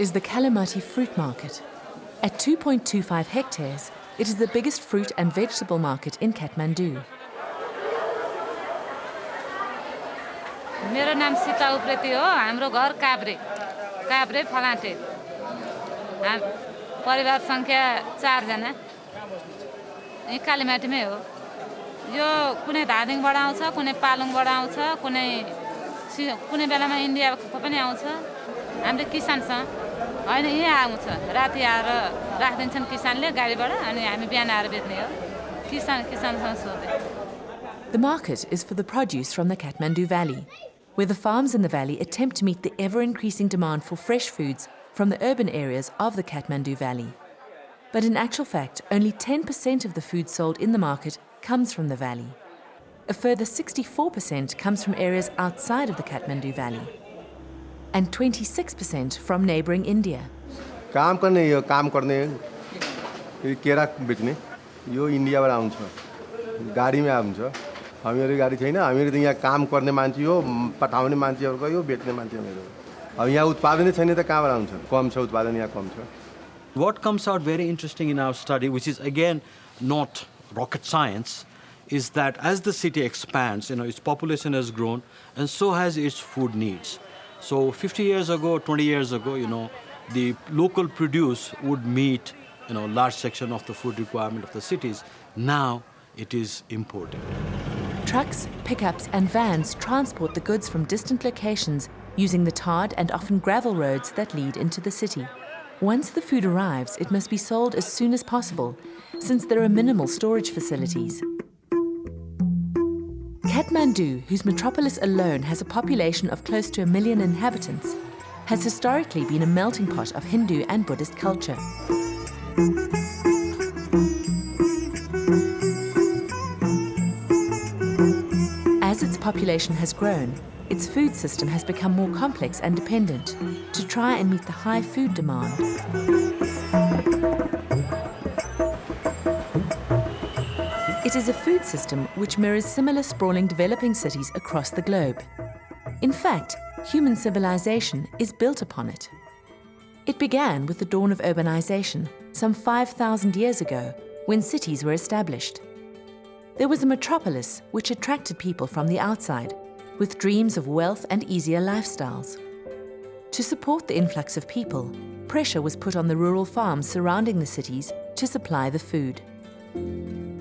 is the Kalimati Fruit Market. At 2.25 hectares, it is the biggest fruit and vegetable market in Kathmandu. मेरो नाम सीता उप्रेती हो हाम्रो घर काभ्रे फलाटे परिवार संख्या 4 जना यही कालीमाटीमै हो यो कुनै धादिङबाट आउँछ कुनै पालुङबाट आउँछ कुनै बेलामा इन्डियाको पनि आउँछ हामीले किसान छौं हैन यहाँ आउँछ राति आएर राख्दिन्छन् किसानले गाडीबाट अनि हामी बिहान आएर बेच्ने हो किसानसँग सोधे The market is for the produce from the Kathmandu Valley, where the farms in the valley attempt to meet the ever-increasing demand for fresh foods from the urban areas of the Kathmandu Valley. But in actual fact, only 10% of the food sold in the market comes from the valley. A further 64% comes from areas outside of the Kathmandu Valley, and 26% from neighbouring India. काम करने केरा बेच्ने यो इन्डियाबाट आउँछ गाडीमा आउँछ हामीहरु गाडी छैन हामीहरु त यहाँ काम गर्ने मान्छे हो पठाउने मान्छेहरुको यो बेच्ने मान्छे मेरो अब यहाँ उत्पादन छैन त कहाँबाट आउँछ कम छ उत्पादन यहाँ कम छ. What comes out very interesting in our study, which is again not rocket science, is that as the city expands, its population has grown and so has its food needs. So 50 years ago, 20 years ago, the local produce would meet, large section of the food requirement of the cities. Now it is imported. Trucks, pickups and vans transport the goods from distant locations using the tarred and often gravel roads that lead into the city. Once the food arrives, it must be sold as soon as possible, since there are minimal storage facilities. Kathmandu, whose metropolis alone has a population of close to 1 million inhabitants, has historically been a melting pot of Hindu and Buddhist culture. As its population has grown, its food system has become more complex and dependent to try and meet the high food demand. It is a food system which mirrors similar sprawling developing cities across the globe. In fact, human civilization is built upon it. It began with the dawn of urbanization some 5,000 years ago, when cities were established. There was a metropolis which attracted people from the outside, with dreams of wealth and easier lifestyles. To support the influx of people, pressure was put on the rural farms surrounding the cities to supply the food.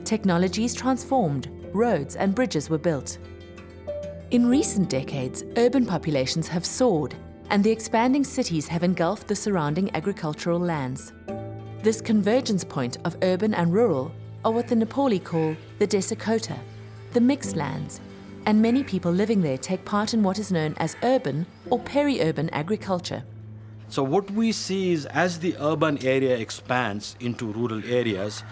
Technologies transformed, roads and bridges were built. In recent decades, urban populations have soared, and the expanding cities have engulfed the surrounding agricultural lands. This convergence point of urban and rural are what the Nepali call the Desakota, the mixed lands, and many people living there take part in what is known as urban or peri-urban agriculture. So what we see is as the urban area expands into rural areas,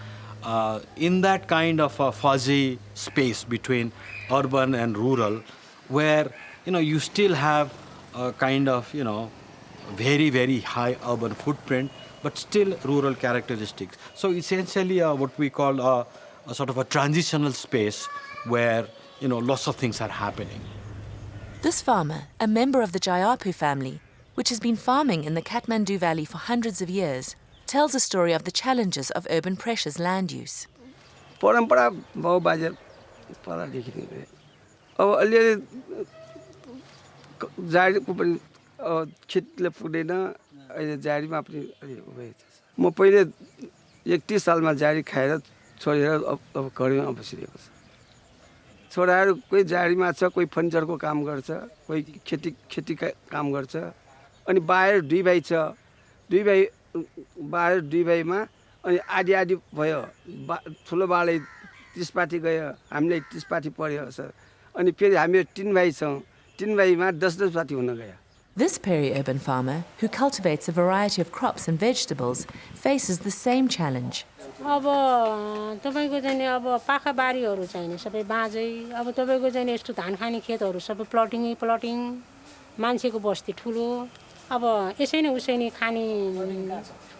in that kind of a fuzzy space between urban and rural, where you still have a kind of very, very high urban footprint, but still rural characteristics. So essentially what we call a sort of a transitional space where lots of things are happening. This farmer, a member of the Jayapu family, which has been farming in the Kathmandu Valley for hundreds of years, tells a story of the challenges of urban pressures land use. परम्परा भाउ बाजार परादेखि नै अब अलिअलि जाडीको पनि खेतले पुग्दैन अहिले जाडीमा पनि भइछ म पहिले 31 सालमा जाडी खाएर छोडेर अब घरैमा बसिरहेको छु छोराहरू कोही जाडीमा छ कोही फर्निचरको काम गर्छ कोही खेती काम गर्छ अनि बाहिर दुई भाइ छ दुई भाइ बाहिर दुई भाइमा अनि आदि भयो ठुलो बाले 30 पाटी गयो हामीले 30 पाटी पर्यो सर अनि फेरि हामी 3 भाइ छौं 3 भाइमा 10 पाटी हुन गयो. This peri-urban farmer, who cultivates a variety of crops and vegetables, faces the same challenge. अब तपाईको चाहिँ अब पाखा बारीहरु छैन सबै बाँझै अब तपाईको चाहिँ यस्तो धान खाने खेतहरु सबै प्लटिङ मान्छेको बस्ती ठुलो अब यसै नै उसै नै खाने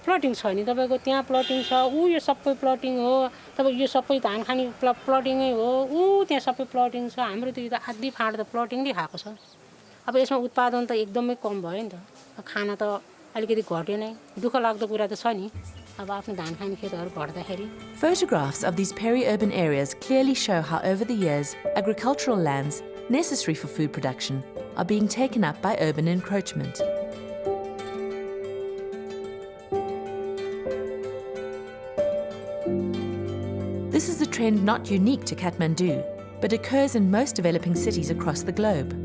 प्लटिङ छ नि तपाईको त्यहाँ प्लटिङ छ उ यो सबै प्लटिङ हो तपाई यो सबै धान खाने प्लटिङै हो उ त्यहाँ सबै प्लटिङ छ हाम्रो त यो त आधी फाँड त प्लटिङले खाएको छ अब यसमा उत्पादन त एकदमै कम भयो नि त खाना त अलिकति घट्यो नै दुःख लाग्दो कुरा त छ नि अब आफ्नो धान खाने खेतहरू घट्दाखेरि Photographs of these peri-urban areas clearly show how over the years, agricultural lands necessary for food production are being taken up by urban encroachment. This is a trend not unique to Kathmandu, but occurs in most developing cities across the globe.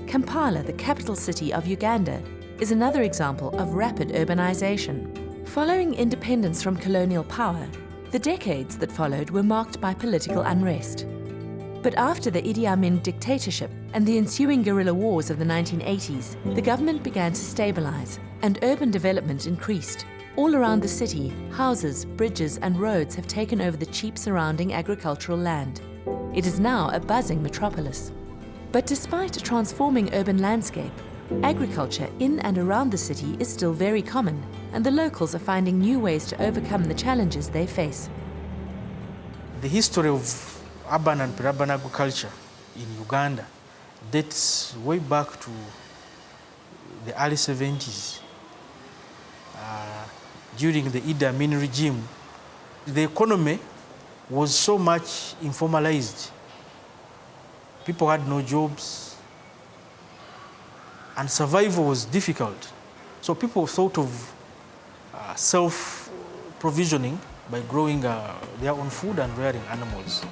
Kampala, the capital city of Uganda, is another example of rapid urbanization. Following independence from colonial power, the decades that followed were marked by political unrest. But after the Idi Amin dictatorship and the ensuing guerrilla wars of the 1980s, the government began to stabilize and urban development increased. All around the city, houses, bridges and roads have taken over the cheap surrounding agricultural land. It is now a buzzing metropolis. But despite a transforming urban landscape, agriculture in and around the city is still very common, and the locals are finding new ways to overcome the challenges they face. The history of urban and peri-urban agriculture in Uganda dates way back to the early 70s. During the Idi Amin regime, the economy was so much informalized. People had no jobs, and survival was difficult. So people thought of self-provisioning by growing their own food and rearing animals.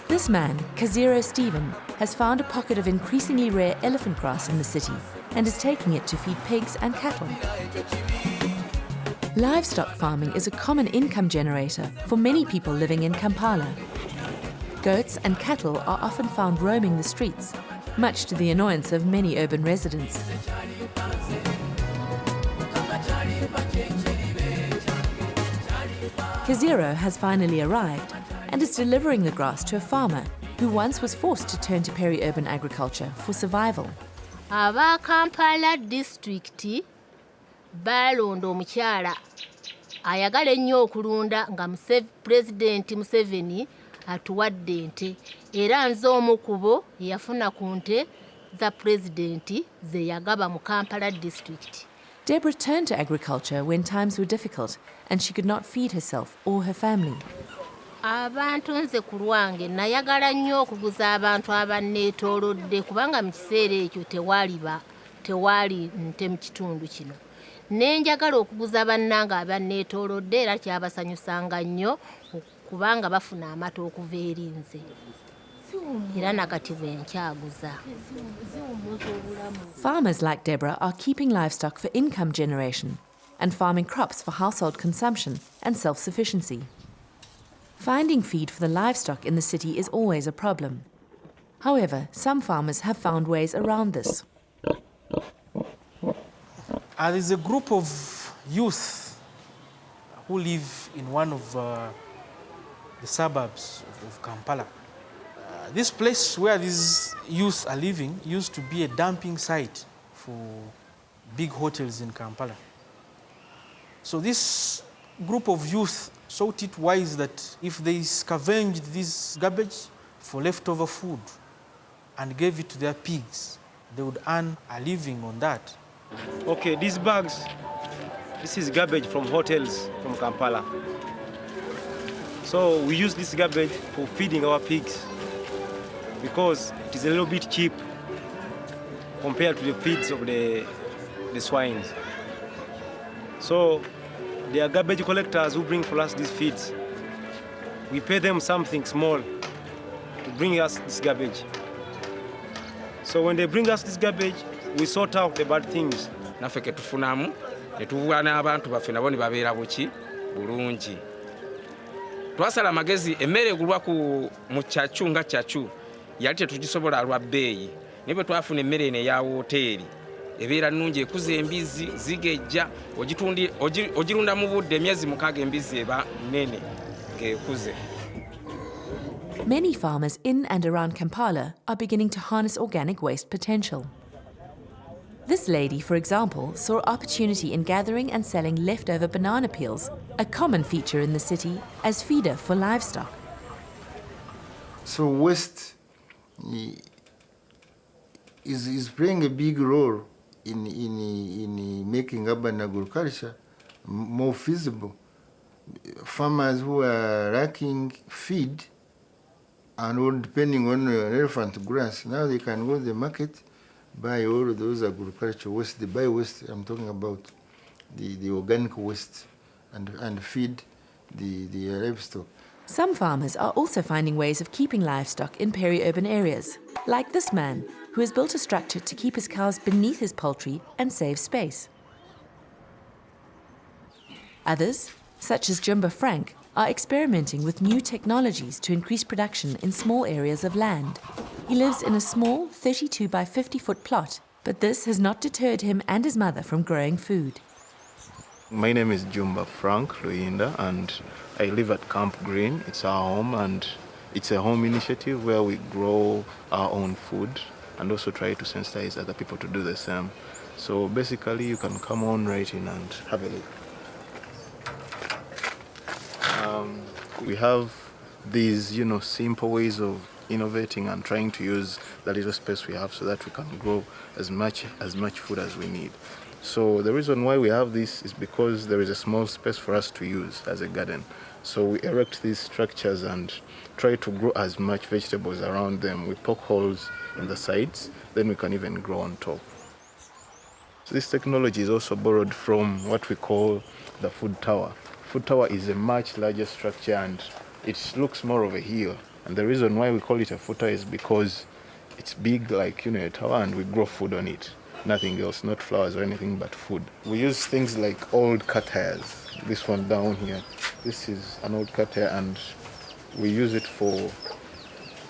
This man, Kaziro Stephen, has found a pocket of increasingly rare elephant grass in the city and is taking it to feed pigs and cattle. Livestock farming is a common income generator for many people living in Kampala. Goats and cattle are often found roaming the streets, much to the annoyance of many urban residents. Kaziro has finally arrived and is delivering the grass to a farmer who once was forced to turn to peri-urban agriculture for survival. Aba Kampala district balonda omukyala ayagala ennyo okulunda nga President Museveni atuwadde ente era nze omu kubo yafuna ku nte za president ze yagaba mu Kampala district. Deborah turned to agriculture when times were difficult and she could not feed herself or her family. Abantu nze ku lwange nayagala nnyo okuguza abantu abanneetoolodde kubanga mu kiseera ekyo tewaali nte mu kitundu kino. Ne njagala okuguza bannange abanneetoolodde era kyabasanyusanga nnyo kubanga bafuna amata okuva eri nze. Era nakati bwe nkyaguza. Farmers like Deborah are keeping livestock for income generation and farming crops for household consumption and self-sufficiency. Finding feed for the livestock in the city is always a problem. However, some farmers have found ways around this. There's a group of youth who live in one of the suburbs of Kampala. This place where these youth are living used to be a dumping site for big hotels in Kampala. So this group of youth thought it wise that if they scavenged this garbage for leftover food and gave it to their pigs, they would earn a living on that. Okay, these bags, this is garbage from hotels from Kampala. So we use this garbage for feeding our pigs because it is a little bit cheap compared to the feeds of the swines. So they are garbage collectors who bring for us these feeds. We pay them something small to bring us this garbage. So when they bring us this garbage, we sort out the bad things. Naffe ke tufunamu ne tuwa n'abantu baffe nabo ne babeera buki bulungi. twasala amagezi emmere egulwa mu kyacu nga kyacu yali tetugisobola lwa bbeeyi naye bwe twafuna emmere eno eya wooteeri ebeera nnungi ekuza embizi zigejja ogirunda mu budde emyezi 6 embizi eba nnene ng'ekuze. Many farmers in and around Kampala are beginning to harness organic waste potential. This lady, for example, saw opportunity in gathering and selling leftover banana peels, a common feature in the city, as feeder for livestock. So waste is playing a big role in making urban agriculture more feasible. Farmers who are lacking feed and all depending on elephant grass, now they can go to the market, buy all of those agricultural waste, the bio-waste I'm talking about, the organic waste, and feed the livestock. Some farmers are also finding ways of keeping livestock in peri-urban areas, like this man, who has built a structure to keep his cows beneath his poultry and save space. Others, such as Jumba Frank, are experimenting with new technologies to increase production in small areas of land. He lives in a small 32 by 50 foot plot, but this has not deterred him and his mother from growing food. My name is Jumba Frank Luyinda, and I live at Camp Green. It's our home, and it's a home initiative where we grow our own food and also try to sensitize other people to do the same. So basically, you can come on right in and have a look. We have these, simple ways of innovating and trying to use the little space we have so that we can grow as much food as we need. So the reason why we have this is because there is a small space for us to use as a garden. So we erect these structures and try to grow as much vegetables around them. We poke holes in the sides, then we can even grow on top. So this technology is also borrowed from what we call the food tower. Food tower is a much larger structure and it looks more of a hill. And the reason why we call it a food tower is because it's big like a tower, and we grow food on it. Nothing else, not flowers or anything but food. We use things like old cat hairs. This one down here, this is an old cat hair, and we use it for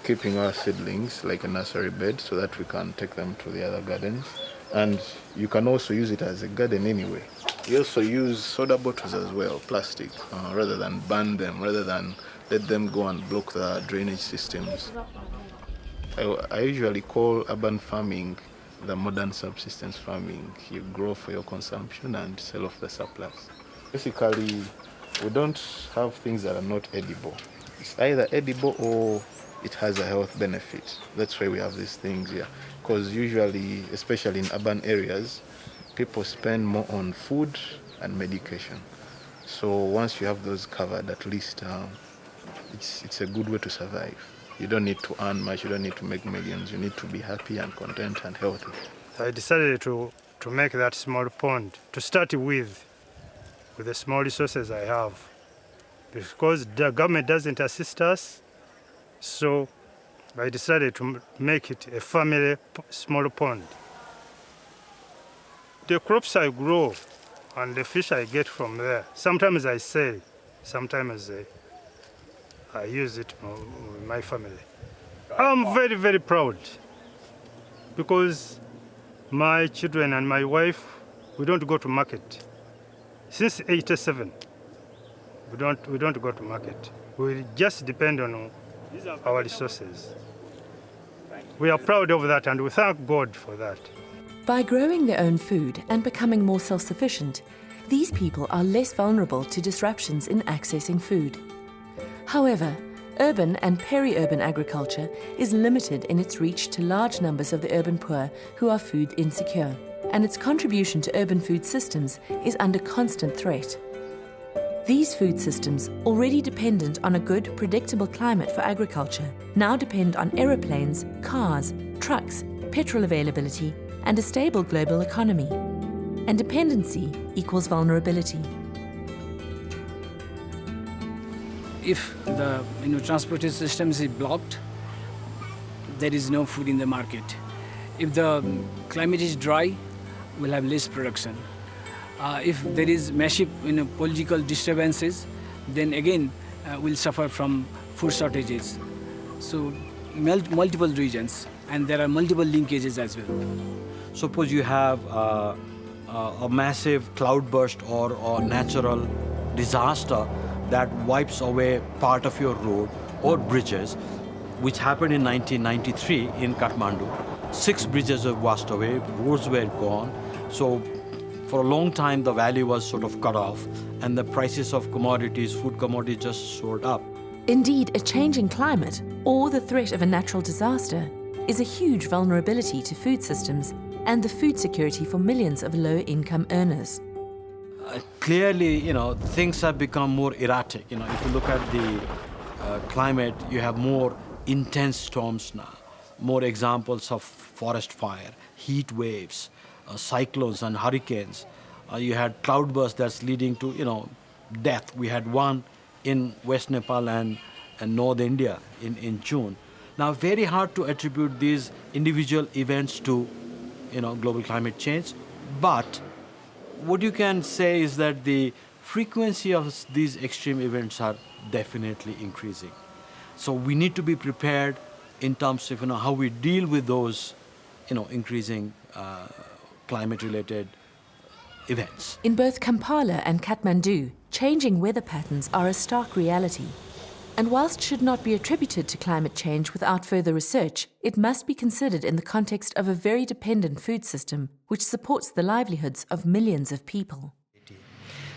keeping our seedlings like a nursery bed so that we can take them to the other gardens. And you can also use it as a garden anyway. We also use soda bottles as well, plastic, rather than burn them, rather than let them go and block the drainage systems. I usually call urban farming the modern subsistence farming. You grow for your consumption and sell off the surplus. Basically, we don't have things that are not edible. It's either edible or it has a health benefit. That's why we have these things here. Because usually, especially in urban areas, people spend more on food and medication. So once you have those covered, at least it's a good way to survive. You don't need to earn much, you don't need to make millions, you need to be happy and content and healthy. I decided to make that small pond to start with the small resources I have. Because the government doesn't assist us, so I decided to make it a family small pond. The crops I grow and the fish I get from there, sometimes I sell, sometimes I use it with my family. I'm very, very proud because my children and my wife, we don't go to market. Since '87, we don't go to market. We just depend on our resources. We are proud of that and we thank God for that. By growing their own food and becoming more self-sufficient, these people are less vulnerable to disruptions in accessing food. However, urban and peri-urban agriculture is limited in its reach to large numbers of the urban poor who are food insecure, and its contribution to urban food systems is under constant threat. These food systems, already dependent on a good, predictable climate for agriculture, now depend on aeroplanes, cars, trucks, petrol availability, and a stable global economy. And dependency equals vulnerability. If the transportation system is blocked, there is no food in the market. If the climate is dry, we'll have less production. If there is massive political disturbances, then again will suffer from food shortages. So multiple regions, and there are multiple linkages as well. Suppose you have a massive cloudburst or natural disaster that wipes away part of your road or bridges, which happened in 1993 in Kathmandu. 6 bridges were washed away, roads were gone. So for a long time, the valley was sort of cut off, and the prices of commodities, food commodities, just soared up. Indeed, a changing climate or the threat of a natural disaster is a huge vulnerability to food systems and the food security for millions of low-income earners. Clearly, things have become more erratic. If you look at the climate, you have more intense storms now, more examples of forest fire, heat waves, cyclones and hurricanes. You had cloudbursts that's leading to, death. We had one in West Nepal and North India in June. Now, very hard to attribute these individual events to, global climate change, but what you can say is that the frequency of these extreme events are definitely increasing. So we need to be prepared in terms of how we deal with those increasing climate-related events. In both Kampala and Kathmandu, changing weather patterns are a stark reality. And whilst should not be attributed to climate change without further research, it must be considered in the context of a very dependent food system which supports the livelihoods of millions of people.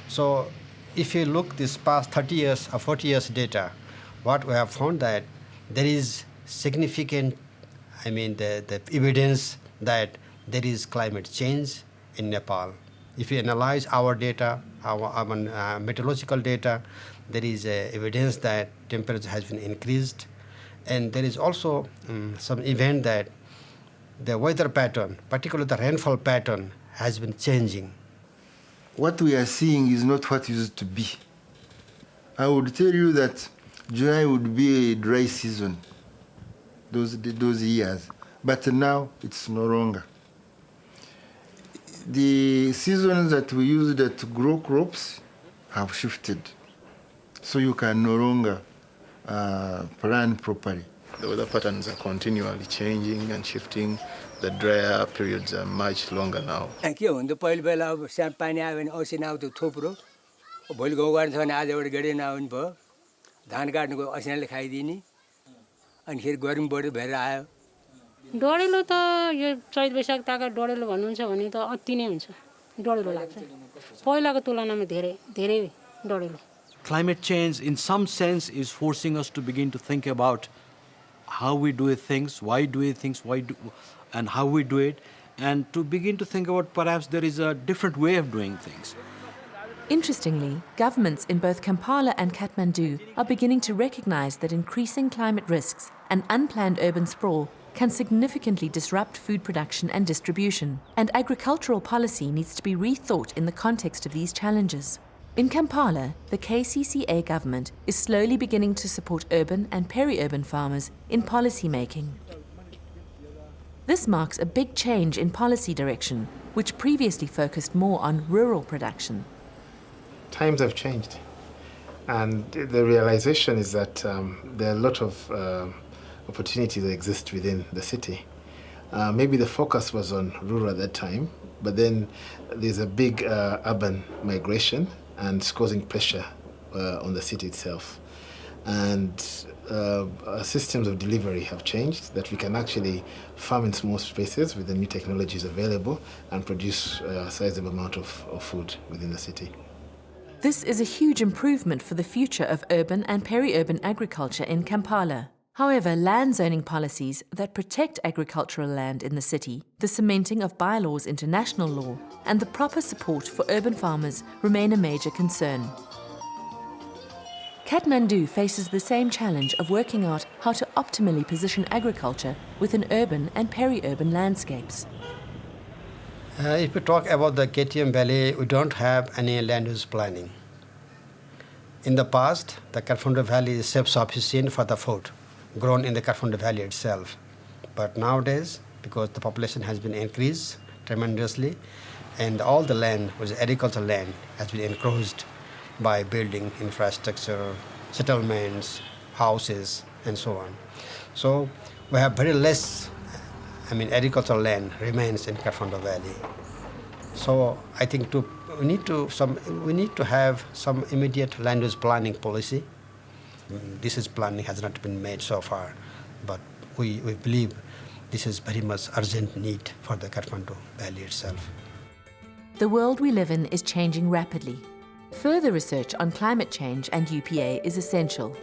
So if you look this past 30 years or 40 years data, what we have found that there is significant, the evidence that there is climate change in Nepal. If you analyze our data, our meteorological data, there is evidence that temperature has been increased, and there is also some event that the weather pattern, particularly the rainfall pattern, has been changing. What we are seeing is not what used to be. I would tell you that July would be a dry season, those years, but now it's no longer. The seasons that we used to grow crops have shifted, so you can no longer plan properly. The weather patterns are continually changing and shifting. The drier periods are much longer now. के हुन्थ्यो पहिलो बेला अब सानो पानी आयो भने असिना आउँथ्यो थुप्रो भोलि गाउँ गर्नु छ भने आज एउटा गेडे नआउनु भयो धान काट्नुको असिनाले खाइदिने अनि फेरि गर्मी बढ्यो भएर आयो डढेलो त यो चैत वैशाख ताका डढेलो भन्नुहुन्छ भने त अति नै हुन्छ डढेलो लाग्छ पहिलाको तुलनामा धेरै डढेलो. Climate change, in some sense, is forcing us to begin to think about how we do things, why do things, and how we do it, and to begin to think about perhaps there is a different way of doing things. Interestingly, governments in both Kampala and Kathmandu are beginning to recognize that increasing climate risks and unplanned urban sprawl can significantly disrupt food production and distribution, and agricultural policy needs to be rethought in the context of these challenges. In Kampala, the KCCA government is slowly beginning to support urban and peri-urban farmers in policy making. This marks a big change in policy direction, which previously focused more on rural production. Times have changed, and the realization is that there are a lot of opportunities that exist within the city. Maybe the focus was on rural at that time, but then there's a big urban migration, and it's causing pressure on the city itself. And systems of delivery have changed, that we can actually farm in small spaces with the new technologies available and produce a sizable amount of food within the city. This is a huge improvement for the future of urban and peri-urban agriculture in Kampala. However, land zoning policies that protect agricultural land in the city, the cementing of bylaws into national law, and the proper support for urban farmers remain a major concern. Kathmandu faces the same challenge of working out how to optimally position agriculture within urban and peri-urban landscapes. If we talk about the KTM Valley, we don't have any land use planning. In the past, the Kathmandu Valley is self-sufficient for the food grown in the Kathmandu Valley itself. But nowadays, because the population has been increased tremendously, and all the land, which is agricultural land, has been encroached by building infrastructure, settlements, houses, and so on. So we have very less, agricultural land remains in Kathmandu Valley. So I think we need to have some immediate land use planning policy. This planning has not been made so far, but we believe this is very much urgent need for the Kathmandu Valley itself. The world we live in is changing rapidly. Further research on climate change and UPA is essential.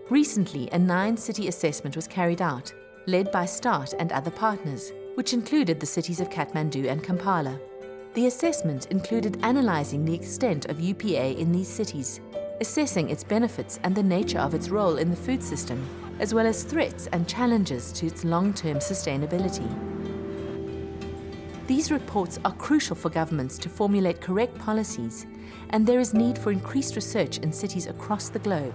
Recently, a 9-city assessment was carried out, led by START and other partners, which included the cities of Kathmandu and Kampala. The assessment included analysing the extent of UPA in these cities, assessing its benefits and the nature of its role in the food system, as well as threats and challenges to its long-term sustainability. These reports are crucial for governments to formulate correct policies, and there is need for increased research in cities across the globe.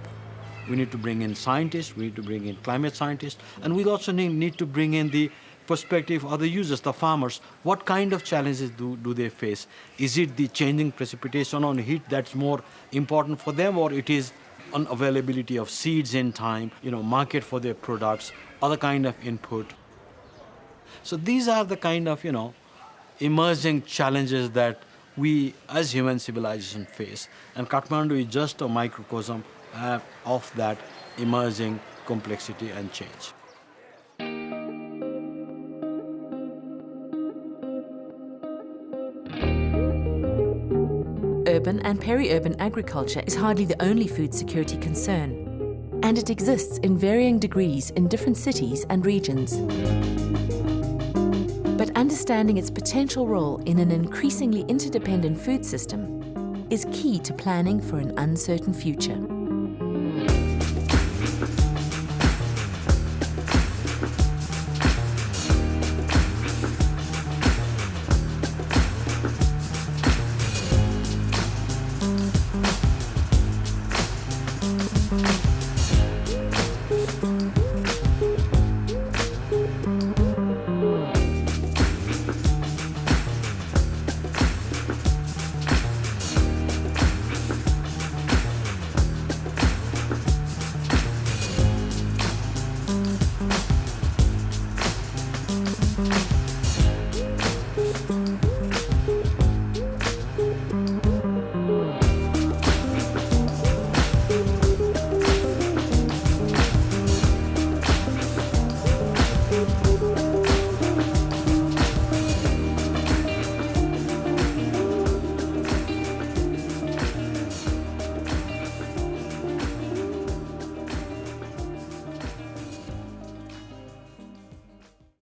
We need to bring in scientists, we need to bring in climate scientists, and we also need to bring in the perspective of the users, the farmers. What kind of challenges do they face? Is it the changing precipitation on heat that's more important for them, or it is unavailability of seeds in time, market for their products, other kind of input? So these are the kind of, emerging challenges that we as human civilization face. And Kathmandu is just a microcosm of that emerging complexity and change. Urban and peri-urban agriculture is hardly the only food security concern, and it exists in varying degrees in different cities and regions. But understanding its potential role in an increasingly interdependent food system is key to planning for an uncertain future.